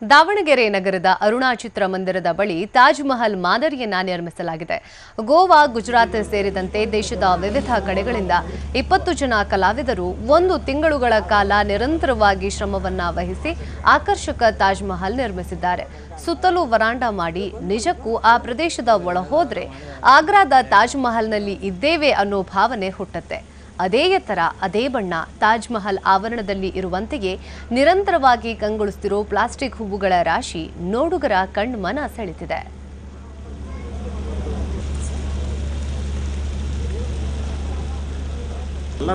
ದಾವಣಗೆರೆ ನಗರದ ಅರುಣಾ ಚಿತ್ರಮಂದಿರದ ಬಳಿ ತಾಜ್ ಮಹಲ್ ಮಾದರಿಯನ್ನ ನಿರ್ಮಿಸಲಾಗಿದೆ. ಗೋವಾ, ಗುಜರಾತ್ ಸೇರಿದಂತೆ ದೇಶದ ವಿವಿಧ ಕಡೆಗಳಿಂದ 20 ಜನ ಕಲಾವಿದರು 1 ತಿಂಗಳುಗಳ ಕಾಲ ನಿರಂತರವಾಗಿ ಶ್ರಮವನ್ನ ವಹಿಸಿ ಆಕರ್ಷಕ ತಾಜ್ ಮಹಲ್ ನಿರ್ಮಿಸಿದ್ದಾರೆ. ಸುತ್ತಲೂ ವರಾಂಡಾ ಮಾಡಿ ನಿಜಕ್ಕೂ ಆ ಪ್ರದೇಶದ ಒಳಹೋದ್ರೆ ಆಗ್ರಾದ ತಾಜ್ ಮಹಲ್ನಲ್ಲಿ ಇದ್ದೇವೆ ಅನ್ನೋ ಭಾವನೆ ಹುಟ್ಟುತ್ತೆ. ಅದೇ ಎತ್ತರ, ಅದೇ ಬಣ್ಣ, ತಾಜ್ ಮಹಲ್ ಆವರಣದಲ್ಲಿ ಇರುವಂತೆಯೇ ನಿರಂತರವಾಗಿ ಕಂಗೊಳಿಸುತ್ತಿರೋ ಪ್ಲಾಸ್ಟಿಕ್ ಹೂವುಗಳ ರಾಶಿ ನೋಡುಗರ ಕಣ್ಮನ ಸೆಳೆದಿದೆ. ಅಲ್ಲ